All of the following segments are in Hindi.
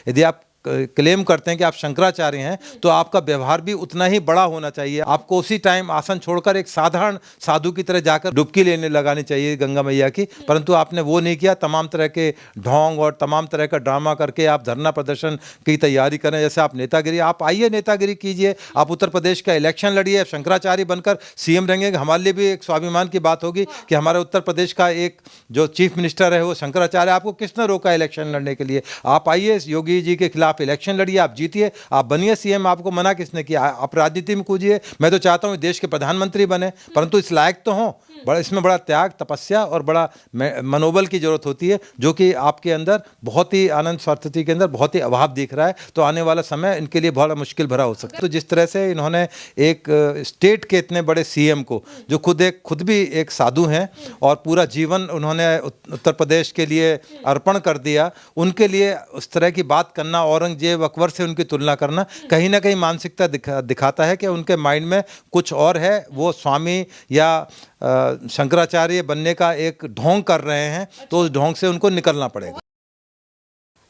यदि आप क्लेम करते हैं कि आप शंकराचार्य हैं तो आपका व्यवहार भी उतना ही बड़ा होना चाहिए। आपको उसी टाइम आसन छोड़कर एक साधारण साधु की तरह जाकर डुबकी लेने लगानी चाहिए गंगा मैया की, परंतु आपने वो नहीं किया। तमाम तरह के ढोंग और तमाम तरह का ड्रामा करके आप धरना प्रदर्शन की तैयारी करें। जैसे आप नेतागिरी, आप आइए नेतागिरी कीजिए, आप उत्तर प्रदेश का इलेक्शन लड़िए, शंकराचार्य बनकर सीएम रहेंगे। हमारे लिए भी एक स्वाभिमान की बात होगी कि हमारे उत्तर प्रदेश का एक जो चीफ मिनिस्टर है वो शंकराचार्य। आपको किसने रोका इलेक्शन लड़ने के लिए? आप आइए, योगी जी के खिलाफ इलेक्शन लड़िए, आप जीतिए, आप बनिए सीएम। आपको मना किसने किया? आप राजनीति में कूदिए। मैं तो चाहता हूं देश के प्रधानमंत्री बने, परंतु इस लायक तो हों। इसमें बड़ा त्याग, तपस्या और बड़ा मनोबल की जरूरत होती है, जो कि आपके अंदर बहुत ही आनंद सरस्वती के अंदर बहुत ही अभाव दिख रहा है। तो आने वाला समय इनके लिए बहुत मुश्किल भरा हो सकता है। तो जिस तरह से इन्होंने एक स्टेट के इतने बड़े सीएम को, जो खुद भी एक साधु हैं और पूरा जीवन उन्होंने उत्तर प्रदेश के लिए अर्पण कर दिया, उनके लिए उस तरह की बात करना, औरंगजेब अकबर से उनकी तुलना करना, कहीं ना कहीं मानसिकता दिखाता है कि उनके माइंड में कुछ और है। वो स्वामी या शंकराचार्य बनने का एक ढोंग कर रहे हैं, तो उस ढोंग से उनको निकलना पड़ेगा।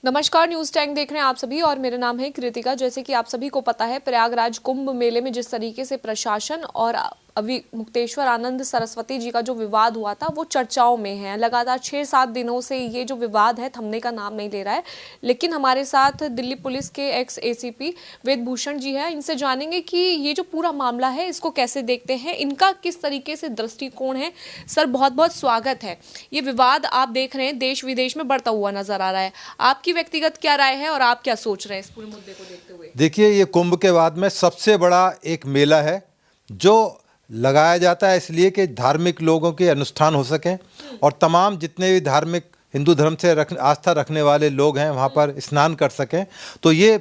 नमस्कार, न्यूज टैंक देख रहे हैं आप सभी और मेरा नाम है कृतिका। जैसे कि आप सभी को पता है, प्रयागराज कुंभ मेले में जिस तरीके से प्रशासन और अभी मुक्तेश्वर आनंद सरस्वती जी का जो विवाद हुआ था वो चर्चाओं में है। लगातार 6-7 दिनों से ये जो विवाद है थमने का नाम नहीं ले रहा है। लेकिन हमारे साथ दिल्ली पुलिस के एक्स एसीपी वेदभूषण जी है, इनसे जानेंगे कि ये जो पूरा मामला है इसको कैसे देखते हैं, इनका किस तरीके से दृष्टिकोण है। सर, बहुत बहुत स्वागत है। ये विवाद आप देख रहे हैं देश विदेश में बढ़ता हुआ नजर आ रहा है, आपकी व्यक्तिगत क्या राय है और आप क्या सोच रहे हैं इस पूरे मुद्दे को देखते हुए? देखिए, ये कुंभ के बाद में सबसे बड़ा एक मेला है जो लगाया जाता है इसलिए कि धार्मिक लोगों के अनुष्ठान हो सकें और तमाम जितने भी धार्मिक हिंदू धर्म से आस्था रखने वाले लोग हैं वहाँ पर स्नान कर सकें। तो ये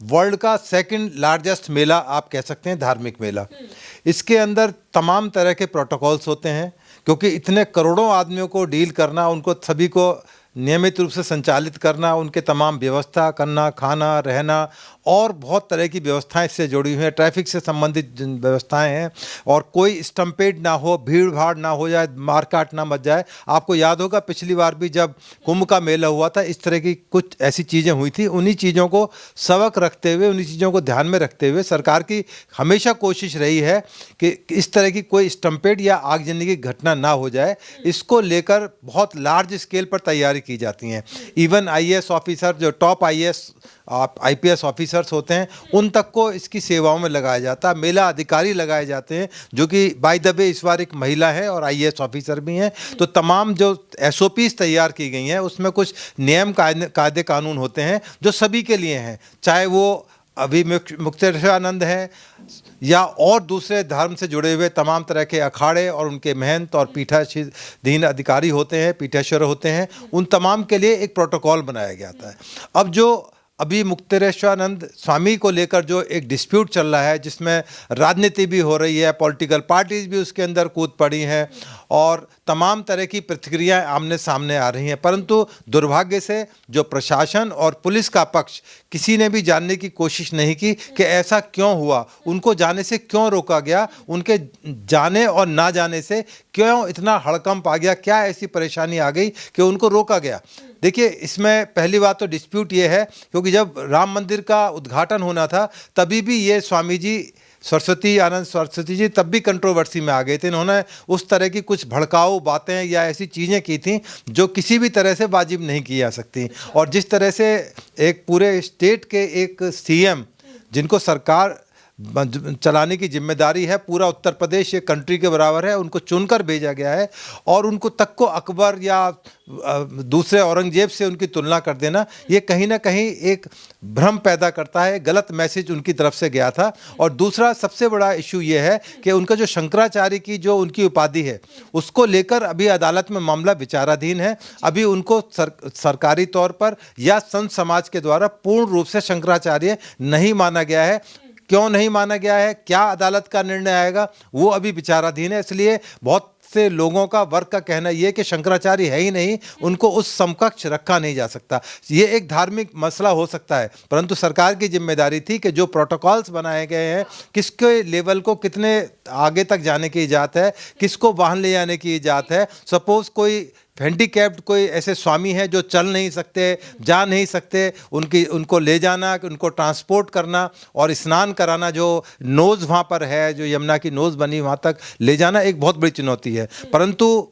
वर्ल्ड का सेकंड लार्जेस्ट मेला आप कह सकते हैं, धार्मिक मेला। इसके अंदर तमाम तरह के प्रोटोकॉल्स होते हैं, क्योंकि इतने करोड़ों आदमियों को डील करना, उनको सभी को नियमित रूप से संचालित करना, उनके तमाम व्यवस्था करना, खाना, रहना और बहुत तरह की व्यवस्थाएं इससे जुड़ी हुई हैं। ट्रैफिक से संबंधित व्यवस्थाएं हैं और कोई स्टम्पेड ना हो, भीड़ भाड़ ना हो जाए, मारकाट ना मच जाए। आपको याद होगा पिछली बार भी जब कुंभ का मेला हुआ था, इस तरह की कुछ ऐसी चीज़ें हुई थी। उन्हीं चीज़ों को सबक रखते हुए, उन्हीं चीज़ों को ध्यान में रखते हुए सरकार की हमेशा कोशिश रही है कि इस तरह की कोई स्टम्पेड या आगजनी की घटना ना हो जाए। इसको लेकर बहुत लार्ज स्केल पर तैयारी की जाती हैं। इवन आईएएस ऑफिसर, जो टॉप आईपीएस ऑफिसर्स होते हैं, उन तक को इसकी सेवाओं में लगाया जाता है। मेला अधिकारी लगाए जाते हैं, जो कि बाय द वे इस बार एक महिला है और आईएएस ऑफिसर भी हैं। तो तमाम जो एसओपीज तैयार की गई हैं उसमें कुछ नियम कायदे कानून होते हैं जो सभी के लिए हैं, चाहे वो अभी मुक्तेश्वरानंद है या और दूसरे धर्म से जुड़े हुए तमाम तरह के अखाड़े और उनके महंत और पीठाधीन अधिकारी होते हैं, पीठेश्वर होते हैं। उन तमाम के लिए एक प्रोटोकॉल बनाया गया था। अब जो अभी मुक्तेश्वरानंद स्वामी को लेकर जो एक डिस्प्यूट चल रहा है, जिसमें राजनीति भी हो रही है, पॉलिटिकल पार्टीज भी उसके अंदर कूद पड़ी हैं और तमाम तरह की प्रतिक्रियाएं आमने सामने आ रही हैं, परंतु दुर्भाग्य से जो प्रशासन और पुलिस का पक्ष, किसी ने भी जानने की कोशिश नहीं की कि ऐसा क्यों हुआ, उनको जाने से क्यों रोका गया, उनके जाने और ना जाने से क्यों इतना हड़कंप आ गया, क्या ऐसी परेशानी आ गई कि उनको रोका गया। देखिए, इसमें पहली बात तो डिस्प्यूट ये है, क्योंकि जब राम मंदिर का उद्घाटन होना था तभी भी ये स्वामी जी आनंद सरस्वती जी तब भी कंट्रोवर्सी में आ गए थे। इन्होंने उस तरह की कुछ भड़काऊ बातें या ऐसी चीज़ें की थी जो किसी भी तरह से वाजिब नहीं की जा सकती। और जिस तरह से एक पूरे स्टेट के एक सीएम, जिनको सरकार चलाने की जिम्मेदारी है, पूरा उत्तर प्रदेश एक कंट्री के बराबर है, उनको चुनकर भेजा गया है और उनको तक को अकबर या दूसरे औरंगजेब से उनकी तुलना कर देना, ये कहीं ना कहीं एक भ्रम पैदा करता है। गलत मैसेज उनकी तरफ से गया था। और दूसरा सबसे बड़ा इशू ये है कि उनका जो शंकराचार्य की जो उनकी उपाधि है, उसको लेकर अभी अदालत में मामला विचाराधीन है। अभी उनको सरकारी तौर पर या संत समाज के द्वारा पूर्ण रूप से शंकराचार्य नहीं माना गया है। क्यों नहीं माना गया है, क्या अदालत का निर्णय आएगा, वो अभी विचाराधीन है। इसलिए बहुत से लोगों का, वर्ग का कहना ये कि शंकराचार्य है ही नहीं, उनको उस समकक्ष रखा नहीं जा सकता। ये एक धार्मिक मसला हो सकता है, परंतु सरकार की जिम्मेदारी थी कि जो प्रोटोकॉल्स बनाए गए हैं, किसके लेवल को कितने आगे तक जाने की इजाज़त है, किसको वाहन ले जाने की इजाज़त है। सपोज कोई हैंडीकैप्ड कोई ऐसे स्वामी हैं जो चल नहीं सकते, जा नहीं सकते, उनको ले जाना, उनको ट्रांसपोर्ट करना और स्नान कराना, जो नोज़ वहाँ पर है, जो यमुना की नोज़ बनी वहाँ तक ले जाना एक बहुत बड़ी चुनौती है। परंतु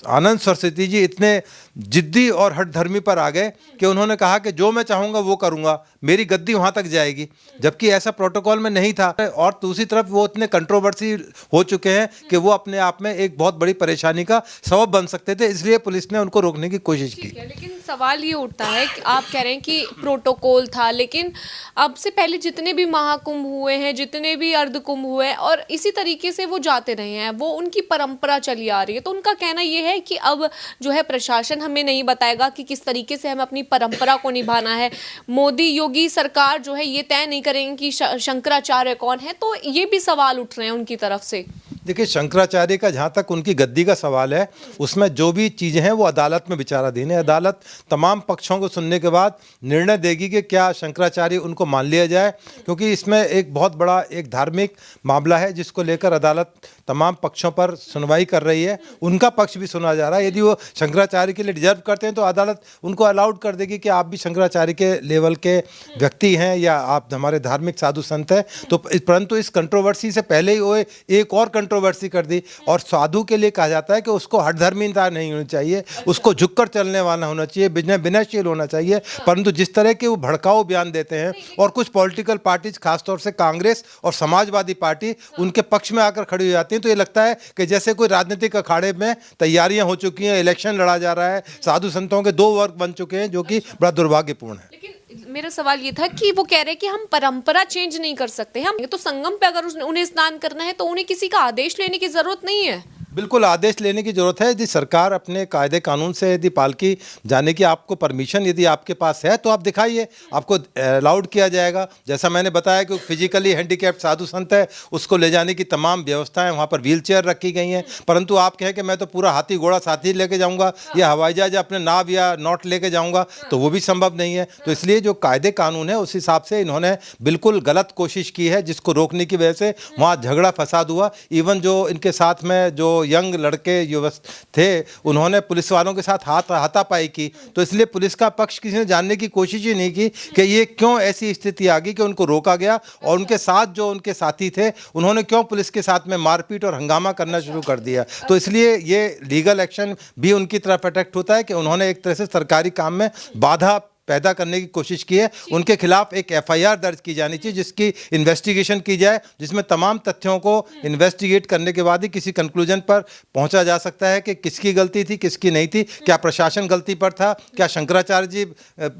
आनंद सरस्वती जी इतने जिद्दी और हठधर्मी पर आ गए कि उन्होंने कहा कि जो मैं चाहूँगा वो करूँगा, मेरी गद्दी वहाँ तक जाएगी, जबकि ऐसा प्रोटोकॉल में नहीं था। और दूसरी तरफ वो इतने कंट्रोवर्सी हो चुके हैं कि वो अपने आप में एक बहुत बड़ी परेशानी का सबब बन सकते थे, इसलिए पुलिस ने उनको रोकने की कोशिश की। लेकिन सवाल ये उठता है कि आप कह रहे हैं कि प्रोटोकॉल था, लेकिन अब से पहले जितने भी महाकुंभ हुए हैं, जितने भी अर्धकुंभ हुए हैं, और इसी तरीके से वो जाते रहे हैं, वो उनकी परंपरा चली आ रही है। तो उनका कहना ये है कि अब जो है प्रशासन हमें नहीं बताएगा कि किस तरीके से हमें अपनी परंपरा को निभाना है। मोदी योगी सरकार जो है ये तय नहीं करेंगे कि शंकराचार्य कौन है। तो ये भी सवाल उठ रहे हैं उनकी तरफ से। देखिए, शंकराचार्य का जहाँ तक उनकी गद्दी का सवाल है, उसमें जो भी चीज़ें हैं वो अदालत में विचाराधीन है। अदालत तमाम पक्षों को सुनने के बाद निर्णय देगी कि क्या शंकराचार्य उनको मान लिया जाए, क्योंकि इसमें एक बहुत बड़ा एक धार्मिक मामला है जिसको लेकर अदालत तमाम पक्षों पर सुनवाई कर रही है। उनका पक्ष भी सुना जा रहा है। यदि वो शंकराचार्य के लिए डिजर्व करते हैं तो अदालत उनको अलाउड कर देगी कि आप भी शंकराचार्य के लेवल के व्यक्ति हैं या आप हमारे धार्मिक साधु संत हैं। तो परंतु इस कंट्रोवर्सी से पहले ही वो एक और कंट्रोवर्सी कर दी, और साधु के लिए कहा जाता है कि उसको हठधर्मीता नहीं होनी चाहिए, उसको झुककर चलने वाला होना चाहिए, विनयशील होना चाहिए। परंतु जिस तरह के वो भड़काऊ बयान देते हैं, और कुछ पॉलिटिकल पार्टीज खासतौर से कांग्रेस और समाजवादी पार्टी उनके पक्ष में आकर खड़ी हो जाती हैं, तो ये लगता है कि जैसे कोई राजनीतिक अखाड़े में तैयारियां हो चुकी हैं, इलेक्शन लड़ा जा रहा है, साधु संतों के दो वर्ग बन चुके हैं, जो कि बड़ा दुर्भाग्यपूर्ण है। लेकिन मेरा सवाल ये था कि वो कह रहे हैं कि हम परंपरा चेंज नहीं कर सकते, हम तो संगम पे अगर उन्हें स्नान करना है तो उन्हें किसी का आदेश लेने की जरूरत नहीं है। बिल्कुल आदेश लेने की जरूरत है। यदि सरकार अपने कायदे कानून से यदि पालकी जाने की आपको परमिशन यदि आपके पास है तो आप दिखाइए, आपको अलाउड किया जाएगा। जैसा मैंने बताया कि फिजिकली हैंडीकैप्ड साधु संत है, उसको ले जाने की तमाम व्यवस्थाएं, वहाँ पर व्हील चेयर रखी गई हैं। परंतु आप कहें कि मैं तो पूरा हाथी घोड़ा साथी लेके जाऊँगा या हवाई जहाज अपने नाव या नॉट लेके जाऊँगा, तो वो भी संभव नहीं है। तो इसलिए जो कायदे कानून है उस हिसाब से इन्होंने बिल्कुल गलत कोशिश की है, जिसको रोकने की वजह से वहाँ झगड़ा फसाद हुआ। इवन जो इनके साथ में जो यंग लड़के युवक थे, उन्होंने पुलिस वालों के साथ हाथापाई की। तो इसलिए पुलिस का पक्ष किसी ने जानने की कोशिश ही नहीं की कि ये क्यों ऐसी स्थिति आ गई कि उनको रोका गया, और उनके साथ जो उनके साथी थे उन्होंने क्यों पुलिस के साथ में मारपीट और हंगामा करना शुरू कर दिया। तो इसलिए ये लीगल एक्शन भी उनकी तरफ अटैक्ट होता है कि उन्होंने एक तरह से सरकारी काम में बाधा पैदा करने की कोशिश की है। उनके खिलाफ एक एफआईआर दर्ज की जानी चाहिए, जिसकी इन्वेस्टिगेशन की जाए, जिसमें तमाम तथ्यों को इन्वेस्टिगेट करने के बाद ही किसी कंक्लूजन पर पहुंचा जा सकता है कि किसकी गलती थी, किसकी नहीं थी, क्या प्रशासन गलती पर था, क्या शंकराचार्य जी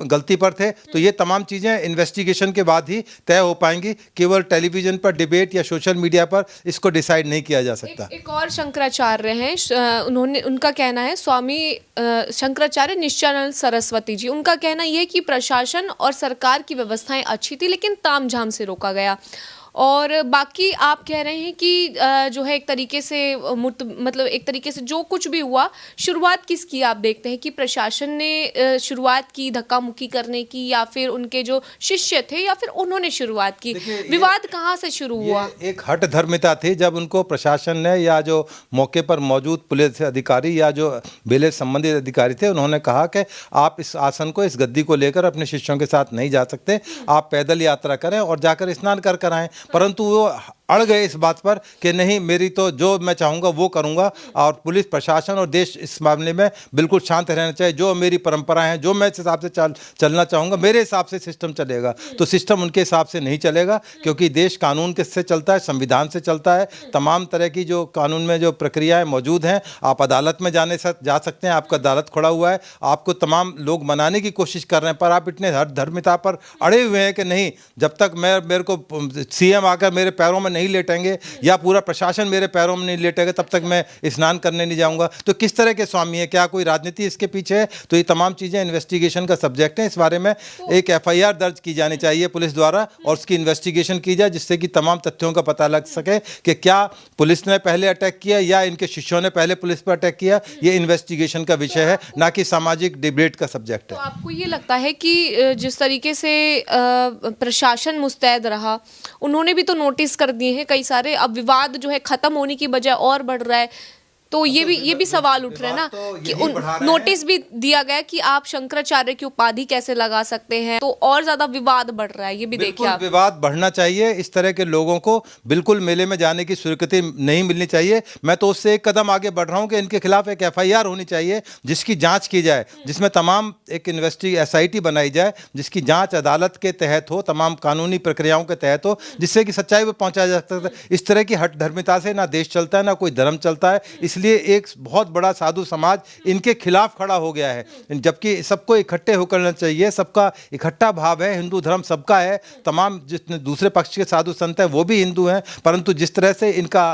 गलती पर थे। तो ये तमाम चीज़ें इन्वेस्टिगेशन के बाद ही तय हो पाएंगी। केवल टेलीविजन पर डिबेट या सोशल मीडिया पर इसको डिसाइड नहीं किया जा सकता। एक और शंकराचार्य हैं, उनका कहना है, स्वामी शंकराचार्य नित्यानंद सरस्वती जी, उनका कहना ये कि प्रशासन और सरकार की व्यवस्थाएं अच्छी थी लेकिन तामझाम से रोका गया। और बाकी आप कह रहे हैं कि जो है एक तरीके से मतलब एक तरीके से जो कुछ भी हुआ, शुरुआत किसकी आप देखते हैं कि प्रशासन ने शुरुआत की धक्का मुक्की करने की, या फिर उनके जो शिष्य थे, या फिर उन्होंने शुरुआत की? विवाद कहाँ से शुरू हुआ? एक हठधर्मिता थी जब उनको प्रशासन ने या जो मौके पर मौजूद पुलिस अधिकारी या जो बेले संबंधित अधिकारी थे, उन्होंने कहा कि आप इस आसन को, इस गद्दी को लेकर अपने शिष्यों के साथ नहीं जा सकते, आप पैदल यात्रा करें और जाकर स्नान कर आएं। परंतु वो अड़ गए इस बात पर कि नहीं, मेरी तो जो मैं चाहूँगा वो करूँगा, और पुलिस प्रशासन और देश इस मामले में बिल्कुल शांत रहना चाहिए। जो मेरी परंपरा है, जो मैं इस हिसाब से चलना चाहूँगा, मेरे हिसाब से सिस्टम चलेगा। तो सिस्टम उनके हिसाब से नहीं चलेगा, क्योंकि देश कानून किससे चलता है? संविधान से चलता है। तमाम तरह की जो कानून में जो प्रक्रियाएँ मौजूद हैं, आप अदालत में जा सकते हैं, आपका अदालत खुला हुआ है, आपको तमाम लोग मनाने की कोशिश कर रहे हैं, पर आप इतने हठधर्मिता पर अड़े हुए हैं कि नहीं, जब तक मेरे को सीएम आकर मेरे पैरों में नहीं लेटेंगे या पूरा प्रशासन मेरे पैरों में नहीं लेटेगा, तब तक मैं स्नान करने नहीं जाऊंगा। तो किस तरह के स्वामी है? क्या कोई राजनीति इसके पीछे है? तो ये तमाम चीजें इन्वेस्टिगेशन का सब्जेक्ट है। इस बारे में एक एफआईआर दर्ज की जानी चाहिए पुलिस द्वारा, और उसकी इन्वेस्टिगेशन की जाए, जिससे कि तमाम तथ्यों का पता लग सके कि क्या पुलिस ने पहले अटैक किया या इनके शिष्यों ने पहले पुलिस पर अटैक किया। ये इन्वेस्टिगेशन का विषय है, ना कि सामाजिक डिबेट का सब्जेक्ट है। तो आपको ये लगता है कि जिस तरीके से प्रशासन मुस्तैद रहा, उन्होंने भी तो नोटिस कर दिए हैं कई सारे, अब विवाद जो है खत्म होने की बजाय और बढ़ रहा है, तो ये भी सवाल उठ रहे हैं ना कि नोटिस भी दिया गया कि आप शंकराचार्य की उपाधि कैसे लगा सकते हैं, तो और ज्यादा विवाद बढ़ रहा है। ये भी देखिए आप, विवाद बढ़ना चाहिए। इस तरह के लोगों को बिल्कुल मेले में जाने की स्वीकृति नहीं मिलनी चाहिए। मैं तो उससे एक कदम आगे बढ़ रहा हूं कि इनके खिलाफ एक FIR होनी चाहिए जिसकी जांच की जाए, जिसमें तमाम एक SIT बनाई जाए जिसकी जांच अदालत के तहत हो, तमाम कानूनी प्रक्रियाओं के तहत हो, जिससे कि सच्चाई पर पहुंचाया जा सकता है। इस तरह की हठ धर्मिता से ना देश चलता है, ना कोई धर्म चलता है। इसलिए एक बहुत बड़ा साधु समाज इनके खिलाफ खड़ा हो गया है, जबकि सबको इकट्ठे होकर करना चाहिए। सबका इकट्ठा भाव है, हिंदू धर्म सबका है। तमाम जितने दूसरे पक्ष के साधु संत हैं वो भी हिंदू हैं, परंतु जिस तरह से इनका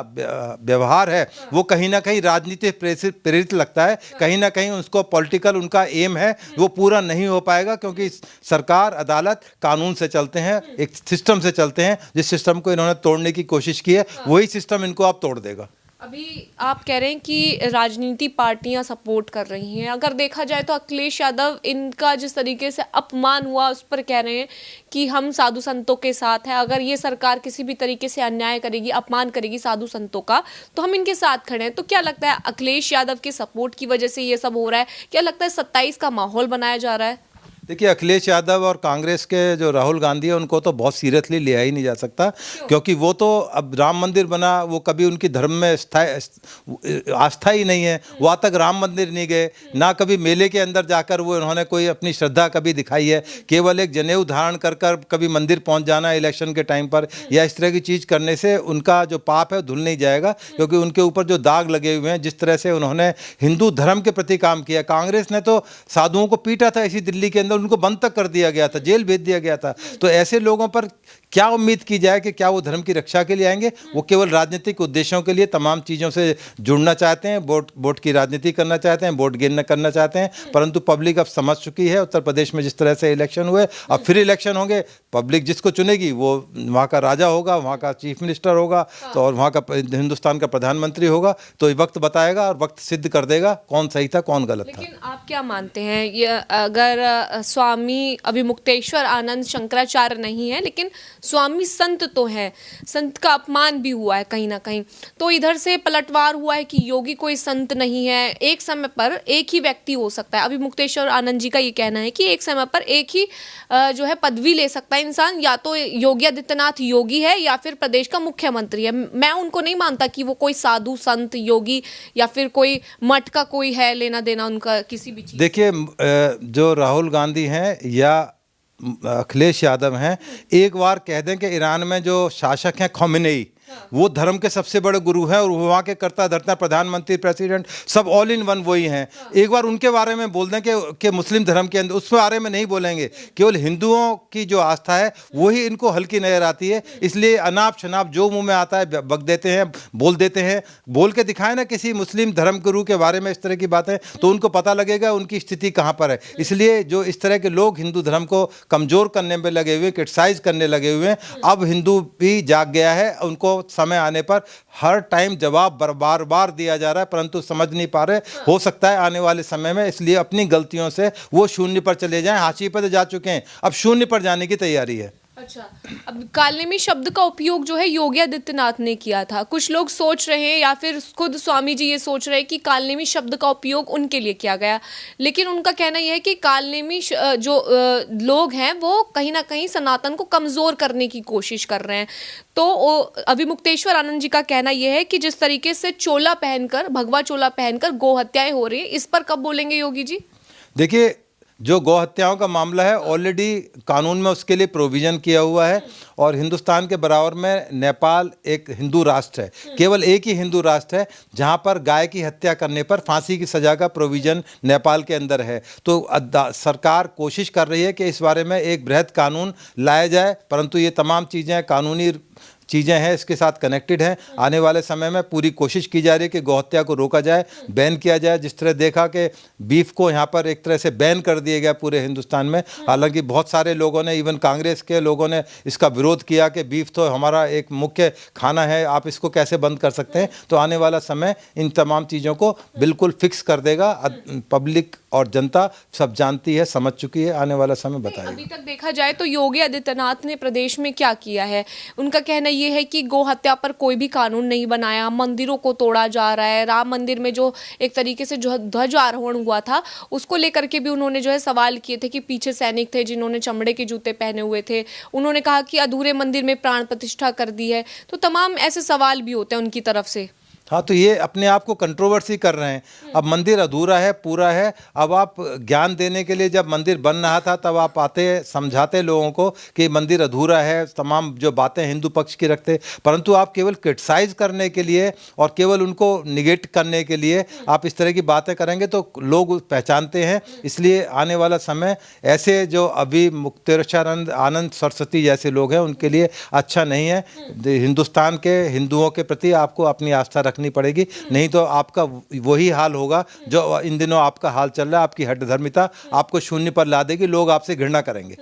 व्यवहार है वो कहीं ना कहीं राजनीतिक प्रेरित लगता है। कहीं ना कहीं उसको पॉलिटिकल उनका एम है, वो पूरा नहीं हो पाएगा, क्योंकि सरकार अदालत कानून से चलते हैं, एक सिस्टम से चलते हैं। जिस सिस्टम को इन्होंने तोड़ने की कोशिश की है वही सिस्टम इनको आप तोड़ देगा। अभी आप कह रहे हैं कि राजनीति पार्टियां सपोर्ट कर रही हैं। अगर देखा जाए तो अखिलेश यादव, इनका जिस तरीके से अपमान हुआ उस पर कह रहे हैं कि हम साधु संतों के साथ हैं। अगर ये सरकार किसी भी तरीके से अन्याय करेगी, अपमान करेगी साधु संतों का, तो हम इनके साथ खड़े हैं। तो क्या लगता है अखिलेश यादव के सपोर्ट की वजह से ये सब हो रहा है? क्या लगता है 27 का माहौल बनाया जा रहा है? देखिए, अखिलेश यादव और कांग्रेस के जो राहुल गांधी है उनको तो बहुत सीरियसली लिया ही नहीं जा सकता, क्योंकि वो तो अब राम मंदिर बना, वो कभी उनकी धर्म में आस्था ही नहीं है। वो आज तक राम मंदिर नहीं गए, ना कभी मेले के अंदर जाकर वो उन्होंने कोई अपनी श्रद्धा कभी दिखाई है। केवल एक जनेऊ धारण कर कभी मंदिर पहुंच जाना इलेक्शन के टाइम पर या इस तरह की चीज़ करने से उनका जो पाप है धुल नहीं जाएगा, क्योंकि उनके ऊपर जो दाग लगे हुए हैं, जिस तरह से उन्होंने हिंदू धर्म के प्रति काम किया। कांग्रेस ने तो साधुओं को पीटा था इसी दिल्ली के अंदर, उनको बंद तक कर दिया गया था, जेल भेज दिया गया था। तो ऐसे लोगों पर क्या उम्मीद की जाए कि क्या वो धर्म की रक्षा के लिए आएंगे? वो केवल राजनीतिक उद्देश्यों के लिए तमाम चीज़ों से जुड़ना चाहते हैं, वोट की राजनीति करना चाहते हैं, वोट गेन करना चाहते हैं। परंतु पब्लिक अब समझ चुकी है, उत्तर प्रदेश में जिस तरह से इलेक्शन हुए, अब फिर इलेक्शन होंगे। पब्लिक जिसको चुनेगी वो वहाँ का राजा होगा, वहाँ का चीफ मिनिस्टर होगा, तो और वहाँ का हिंदुस्तान का प्रधानमंत्री होगा। तो वक्त बताएगा और वक्त सिद्ध कर देगा कौन सही था कौन गलत था। लेकिन आप क्या मानते हैं, ये अगर स्वामी अभिमुक्तेश्वर आनंद शंकराचार्य नहीं है लेकिन स्वामी संत तो है, संत का अपमान भी हुआ है कहीं ना कहीं, तो इधर से पलटवार हुआ है कि योगी कोई संत नहीं है, एक समय पर एक ही व्यक्ति हो सकता है। अभिमुक्तेश्वर आनंद जी का ये कहना है कि एक समय पर एक ही जो है पदवी ले सकता है इंसान, या तो योगी आदित्यनाथ योगी है या फिर प्रदेश का मुख्यमंत्री है। मैं उनको नहीं मानता कि वो कोई साधु संत योगी या फिर कोई मठ का कोई है लेना देना उनका किसी भी चीज। देखिए, जो राहुल गांधी हैं या अखिलेश यादव हैं, एक बार कह दें कि ईरान में जो शासक हैं खोमेनी, वो धर्म के सबसे बड़े गुरु हैं और वहाँ के कर्ता धर्ता प्रधानमंत्री प्रेसिडेंट सब ऑल इन वन वही हैं। एक बार उनके बारे में बोल दें कि मुस्लिम धर्म के अंदर, उस बारे में नहीं बोलेंगे। केवल हिंदुओं की जो आस्था है वही इनको हल्की नजर आती है, इसलिए अनाप शनाप जो मुंह में आता है बक देते हैं, बोल देते हैं। बोल के दिखाए ना किसी मुस्लिम धर्म गुरु के बारे में इस तरह की बातें, तो उनको पता लगेगा उनकी स्थिति कहाँ पर है। इसलिए जो इस तरह के लोग हिंदू धर्म को कमज़ोर करने में लगे हुए, क्रिटिसाइज करने लगे हुए हैं, अब हिंदू भी जाग गया है। उनको समय आने पर हर टाइम जवाब बार बार दिया जा रहा है, परंतु समझ नहीं पा रहे। हो सकता है आने वाले समय में इसलिए अपनी गलतियों से वो शून्य पर चले जाएं। हाशिए पर जा चुके हैं, अब शून्य पर जाने की तैयारी है। अच्छा, अब कालनेमी शब्द का उपयोग जो है योगी आदित्यनाथ ने किया था। कुछ लोग सोच रहे हैं या फिर खुद स्वामी जी ये सोच रहे हैं कि कालनेमी शब्द का उपयोग उनके लिए किया गया, लेकिन उनका कहना यह है कि कालनेमी जो लोग हैं वो कहीं ना कहीं सनातन को कमज़ोर करने की कोशिश कर रहे हैं। तो अभिमुक्तेश्वर आनंद जी का कहना यह है कि जिस तरीके से चोला पहनकर, भगवा चोला पहनकर गौ हत्याएं हो रही है, इस पर कब बोलेंगे योगी जी? देखिए, जो गौ हत्याओं का मामला है ऑलरेडी कानून में उसके लिए प्रोविज़न किया हुआ है, और हिंदुस्तान के बराबर में नेपाल एक हिंदू राष्ट्र है। केवल एक ही हिंदू राष्ट्र है जहां पर गाय की हत्या करने पर फांसी की सज़ा का प्रोविज़न नेपाल के अंदर है। तो सरकार कोशिश कर रही है कि इस बारे में एक बृहद कानून लाया जाए, परंतु ये तमाम चीज़ें कानूनी चीज़ें हैं, इसके साथ कनेक्टेड हैं। आने वाले समय में पूरी कोशिश की जा रही है कि गौहत्या को रोका जाए, बैन किया जाए। जिस तरह देखा कि बीफ को यहाँ पर एक तरह से बैन कर दिया गया पूरे हिंदुस्तान में, हालांकि बहुत सारे लोगों ने, इवन कांग्रेस के लोगों ने इसका विरोध किया कि बीफ तो हमारा एक मुख्य खाना है, आप इसको कैसे बंद कर सकते हैं। तो आने वाला समय इन तमाम चीज़ों को बिल्कुल फिक्स कर देगा। पब्लिक और जनता सब जानती है, समझ चुकी है, आने वाला समय बताएगा। अभी तक देखा जाए तो योगी आदित्यनाथ ने प्रदेश में क्या किया है, उनका कहना ये है कि गौ हत्या पर कोई भी कानून नहीं बनाया, मंदिरों को तोड़ा जा रहा है। राम मंदिर में जो एक तरीके से जो ध्वज आरोहण हुआ था उसको लेकर के भी उन्होंने जो है सवाल किए थे कि पीछे सैनिक थे जिन्होंने चमड़े के जूते पहने हुए थे। उन्होंने कहा कि अधूरे मंदिर में प्राण प्रतिष्ठा कर दी है। तो तमाम ऐसे सवाल भी होते हैं उनकी तरफ से। हाँ, तो ये अपने आप को कंट्रोवर्सी कर रहे हैं। अब मंदिर अधूरा है, पूरा है। अब आप ज्ञान देने के लिए, जब मंदिर बन रहा था तब आप आते समझाते लोगों को कि मंदिर अधूरा है, तमाम जो बातें हिंदू पक्ष की रखते, परंतु आप केवल क्रिटिसाइज करने के लिए और केवल उनको निगेट करने के लिए आप इस तरह की बातें करेंगे तो लोग पहचानते हैं। इसलिए आने वाला समय ऐसे जो अभी मुक्तेश्वरानंद आनंद सरस्वती जैसे लोग हैं उनके लिए अच्छा नहीं है। हिंदुस्तान के हिंदुओं के प्रति आपको अपनी आस्था रखनी पड़ेगी, नहीं तो आपका वही हाल होगा जो इन दिनों आपका हाल चल रहा है। आपकी हठधर्मिता आपको शून्य पर ला देगी, लोग आपसे घृणा करेंगे।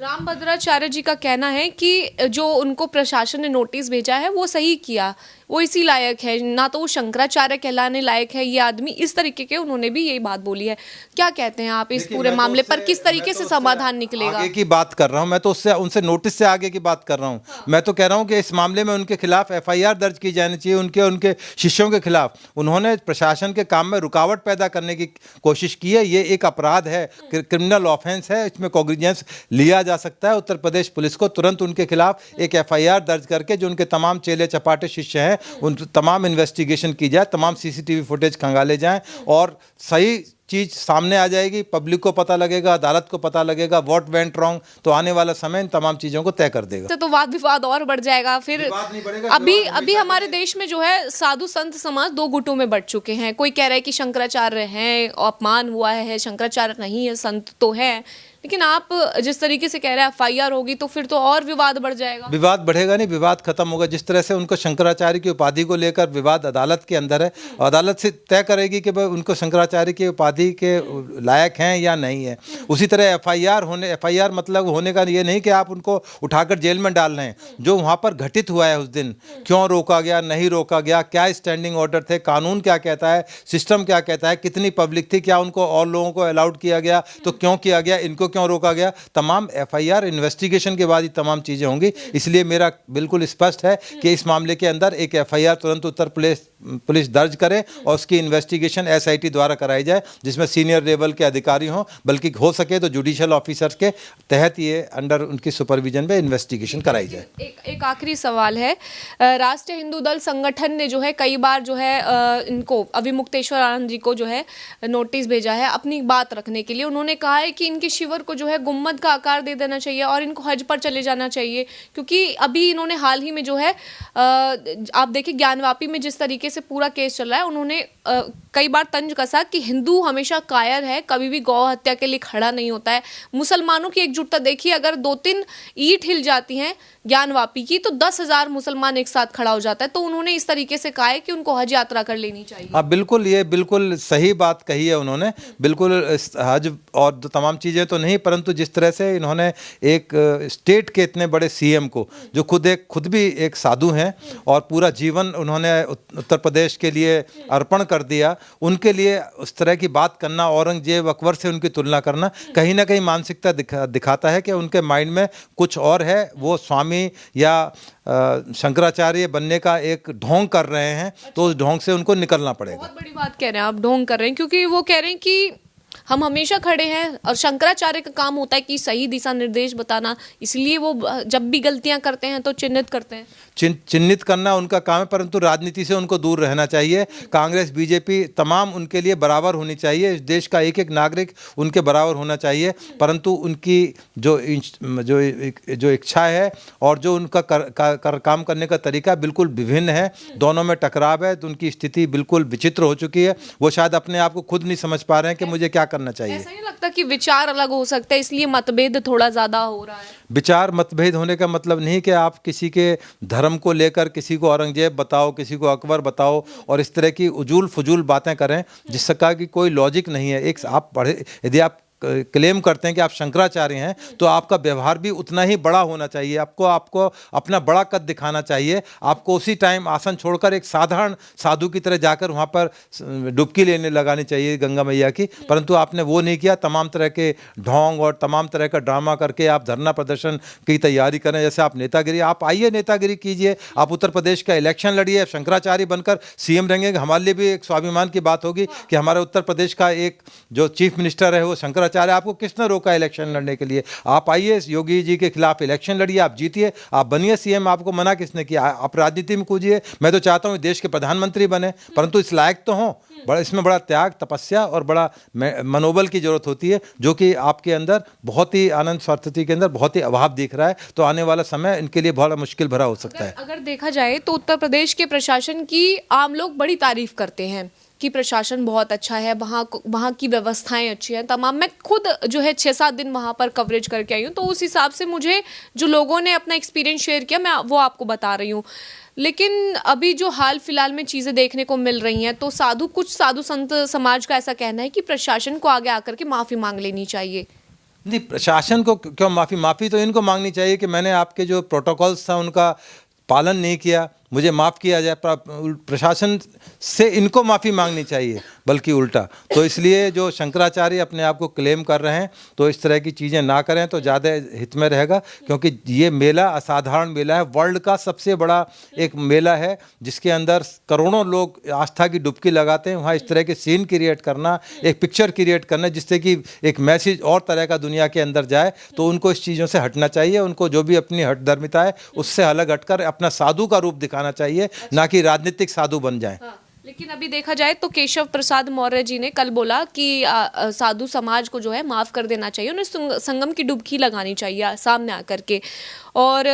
रामभद्राचार्य जी का कहना है कि जो उनको प्रशासन ने नोटिस भेजा है वो सही किया, वो इसी लायक है, ना तो वो शंकराचार्य कहलाने लायक है ये आदमी, इस तरीके के उन्होंने भी यही बात बोली है। क्या कहते हैं आप इस पूरे मामले पर, किस तरीके से समाधान निकलेगा? आगे की बात कर रहा हूं मैं, तो उससे उनसे नोटिस से आगे की बात कर रहा हूं। मैं तो कह रहा हूं कि इस मामले में उनके खिलाफ FIR दर्ज की जानी चाहिए, उनके शिष्यों के खिलाफ। उन्होंने प्रशासन के काम में रुकावट पैदा करने की कोशिश की है। ये एक अपराध है, क्रिमिनल ऑफेंस है, इसमें कॉग्निजेंस लिया जा सकता है। उत्तर प्रदेश पुलिस को तुरंत उनके खिलाफ एक FIR दर्ज करके जो उनके तमाम चेले चपाटे शिष्य हैं उन तमाम इन्वेस्टिगेशन की जाए, तमाम CCTV फुटेज खंगाले जाएं और सही चीज सामने आ जाएगी, पब्लिक को पता लगेगा, अदालत को पता लगेगा व्हाट वेंट रॉन्ग, तो आने वाला समय इन तमाम चीजों को तय कर देगा। तो वाद विवाद और बढ़ जाएगा फिर। अभी हमारे देश में जो है साधु संत समाज दो गुटों में बढ़ चुके हैं। कोई कह रहा है कि शंकराचार्य हैं, अपमान हुआ है, शंकराचार्य नहीं है, संत तो है। लेकिन आप जिस तरीके से कह रहे हैं FIR होगी तो फिर तो और विवाद बढ़ जाएगा। विवाद बढ़ेगा नहीं, विवाद खत्म होगा। जिस तरह से उनको शंकराचार्य की उपाधि को लेकर विवाद अदालत के अंदर है, अदालत से तय करेगी कि भाई उनको शंकराचार्य की उपाधि के लायक हैं या नहीं है। उसी तरह FIR मतलब होने का ये नहीं कि आप उनको उठाकर जेल में डाल रहे हैं। जो वहाँ पर घटित हुआ है उस दिन, क्यों रोका गया, नहीं रोका गया, क्या स्टैंडिंग ऑर्डर थे, कानून क्या कहता है, सिस्टम क्या कहता है, कितनी पब्लिक थी, क्या उनको और लोगों को अलाउड किया गया, तो क्यों किया गया, इनको क्यों रोका गया, तमाम FIR इन्वेस्टिगेशन के बाद ही तमाम चीजें होंगी। इसलिए मेरा बिल्कुल स्पष्ट है कि इस मामले के अंदर एक FIR तुरंत उत्तर पुलिस दर्ज करे और उसकी इन्वेस्टिगेशन SIT द्वारा कराई जाए, जिसमें सीनियर लेवल के अधिकारी हों, बल्कि हो सके तो जुडिशियल ऑफिसर्स के तहत ये अंडर उनकी सुपरविजन में इन्वेस्टिगेशन कराई जाए। एक आखिरी सवाल है। राष्ट्रीय हिंदू दल संगठन ने जो है कई बार जो है इनको अविमुक्तेश्वर आनंद जी को जो है नोटिस भेजा है अपनी बात रखने के लिए। उन्होंने कहा है कि इनके शिविर को जो है गुम्मद का आकार दे देना चाहिए और इनको हज पर चले जाना चाहिए, क्योंकि अभी इन्होंने हाल ही में जो है आप देखिए ज्ञानवापी में जिस तरीके से पूरा केस चल रहा है, उन्होंने कई बार तंज कसा कि हिंदू हमेशा कायर है, कभी भी गौ हत्या के लिए खड़ा नहीं होता है। मुसलमानों की एकजुटता देखिए, अगर 2-3 ईंट हिल जाती हैं ज्ञानवापी की तो 10,000 मुसलमान एक साथ खड़ा हो जाता है। तो उन्होंने इस तरीके से कहा है कि उनको हज यात्रा कर लेनी चाहिए। हाँ बिल्कुल, ये बिल्कुल सही बात कही है उन्होंने। बिल्कुल हज और तमाम चीज़ें तो नहीं, परंतु जिस तरह से इन्होंने एक स्टेट के इतने बड़े CM को, जो खुद भी एक साधु हैं और पूरा जीवन उन्होंने उत्तर प्रदेश के लिए अर्पण कर दिया, उनके लिए उस तरह की बात करना, औरंगजेब अकबर से उनकी तुलना करना, कहीं ना कहीं मानसिकता दिखाता है कि उनके माइंड में कुछ और है। वो स्वामी या शंकराचार्य बनने का एक ढोंग कर रहे हैं, तो उस ढोंग से उनको निकलना पड़ेगा। बहुत बड़ी बात कह रहे हैं आप, ढोंग कर रहे हैं, क्योंकि वो कह रहे हैं कि हम हमेशा खड़े हैं और शंकराचार्य का काम होता है कि सही दिशा निर्देश बताना, इसलिए वो जब भी गलतियां करते हैं तो चिन्हित करते हैं। चिन्हित करना उनका काम है, परंतु राजनीति से उनको दूर रहना चाहिए। कांग्रेस BJP तमाम उनके लिए बराबर होनी चाहिए। इस देश का एक एक नागरिक उनके बराबर होना चाहिए, परंतु उनकी जो इच्छा है और जो उनका काम करने का तरीका बिल्कुल विभिन्न है। दोनों में टकराव है, तो उनकी स्थिति बिल्कुल विचित्र हो चुकी है। वो शायद अपने आप को खुद नहीं समझ पा रहे हैं कि मुझे क्या करना चाहिए। ऐसा नहीं लगता कि विचार अलग हो सकते हैं, इसलिए मतभेद थोड़ा ज्यादा हो रहा है? विचार मतभेद होने का मतलब नहीं कि आप किसी के धर्म को लेकर किसी को औरंगजेब बताओ, किसी को अकबर बताओ और इस तरह की उजूल फजूल बातें करें जिसका कि कोई लॉजिक नहीं है। एक आप पढ़े, यदि आप क्लेम करते हैं कि आप शंकराचार्य हैं, तो आपका व्यवहार भी उतना ही बड़ा होना चाहिए। आपको अपना बड़ा कद दिखाना चाहिए। आपको उसी टाइम आसन छोड़कर एक साधारण साधु की तरह जाकर वहाँ पर डुबकी लेने लगानी चाहिए गंगा मैया की, परंतु आपने वो नहीं किया। तमाम तरह के ढोंग और तमाम तरह का ड्रामा करके आप धरना प्रदर्शन की तैयारी करें। जैसे आप नेतागिरी, आप आइए नेतागिरी कीजिए, आप उत्तर प्रदेश का इलेक्शन लड़िए, शंकराचार्य बनकर सीएम रहेंगे। हमारे लिए भी एक स्वाभिमान की बात होगी कि हमारे उत्तर प्रदेश का एक जो चीफ मिनिस्टर है वो शंकराचार्य। आपको किसने रोका इलेक्शन लड़ने के लिए? आप आइए, योगी जी के खिलाफ इलेक्शन लड़िए, आप जीतिए, आप बनिए सीएम। आपको मना किसने किया? आप राजनीति में कूदिए। मैं तो चाहता हूँ देश के प्रधानमंत्री बने, परंतु इस लायक तो हों। इसमें बड़ा त्याग, तपस्या और बड़ा मनोबल की जरूरत होती है, जो कि आपके अंदर बहुत ही आनंद स्थिति के अंदर बहुत ही अभाव दिख रहा है। तो आने वाला समय इनके लिए बहुत मुश्किल भरा हो सकता है। अगर देखा जाए तो उत्तर प्रदेश के प्रशासन की आम लोग बड़ी तारीफ करते हैं कि प्रशासन बहुत अच्छा है, वहाँ की व्यवस्थाएं अच्छी हैं तमाम। मैं खुद जो है 6-7 दिन वहाँ पर कवरेज करके आई हूँ, तो उस हिसाब से मुझे जो लोगों ने अपना एक्सपीरियंस शेयर किया, मैं वो आपको बता रही हूँ। लेकिन अभी जो हाल फिलहाल में चीज़ें देखने को मिल रही हैं, तो कुछ साधु संत समाज का ऐसा कहना है कि प्रशासन को आगे आकर के माफ़ी मांग लेनी चाहिए। नहीं, प्रशासन को क्यों माफ़ी तो इनको मांगनी चाहिए कि मैंने आपके जो प्रोटोकॉल्स था उनका पालन नहीं किया, मुझे माफ़ किया जाए। प्रशासन से इनको माफ़ी मांगनी चाहिए, बल्कि उल्टा। तो इसलिए जो शंकराचार्य अपने आप को क्लेम कर रहे हैं, तो इस तरह की चीज़ें ना करें तो ज़्यादा हित में रहेगा, क्योंकि ये मेला असाधारण मेला है। वर्ल्ड का सबसे बड़ा एक मेला है जिसके अंदर करोड़ों लोग आस्था की डुबकी लगाते हैं। वहाँ इस तरह के सीन क्रिएट करना, एक पिक्चर क्रिएट करना जिससे कि एक मैसेज और तरह का दुनिया के अंदर जाए, तो उनको इस चीज़ों से हटना चाहिए। उनको जो भी अपनी हठधर्मिता है उससे अलग हटकर अपना साधु का रूप दिखाना चाहिए, ना कि राजनीतिक साधु बन जाएं। लेकिन अभी देखा जाए तो केशव प्रसाद मौर्य जी ने कल बोला कि साधु समाज को जो है माफ़ कर देना चाहिए, उन्हें संगम की डुबकी लगानी चाहिए सामने आकर के। और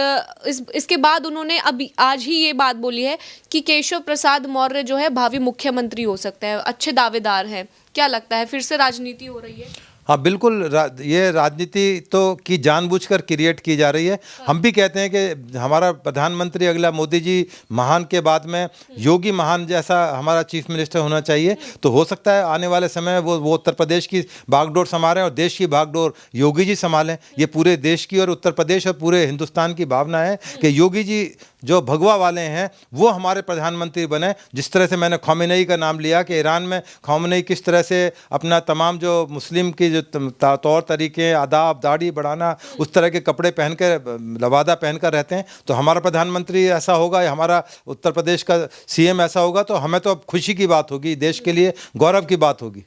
इसके बाद उन्होंने अभी आज ही ये बात बोली है कि केशव प्रसाद मौर्य जो है भावी मुख्यमंत्री हो सकते हैं, अच्छे दावेदार हैं। क्या लगता है, फिर से राजनीति हो रही है? हाँ बिल्कुल, ये राजनीति तो की जानबूझकर क्रिएट की जा रही है। हम भी कहते हैं कि हमारा प्रधानमंत्री अगला मोदी जी महान के बाद में योगी महान जैसा हमारा चीफ मिनिस्टर होना चाहिए। तो हो सकता है आने वाले समय वो उत्तर प्रदेश की बागडोर संभालें और देश की बागडोर योगी जी संभालें। ये पूरे देश की और उत्तर प्रदेश और पूरे हिंदुस्तान की भावना है कि योगी जी जो भगवा वाले हैं वो हमारे प्रधानमंत्री बने। जिस तरह से मैंने खौमेनी का नाम लिया कि ईरान में खौमेनी किस तरह से अपना तमाम जो मुस्लिम की जो तौर तरीके, आदाब, दाढ़ी बढ़ाना, उस तरह के कपड़े पहन कर, लवादा पहन कर रहते हैं, तो हमारा प्रधानमंत्री ऐसा होगा या हमारा उत्तर प्रदेश का सीएम ऐसा होगा, तो हमें तो अब खुशी की बात होगी, देश के लिए गौरव की बात होगी।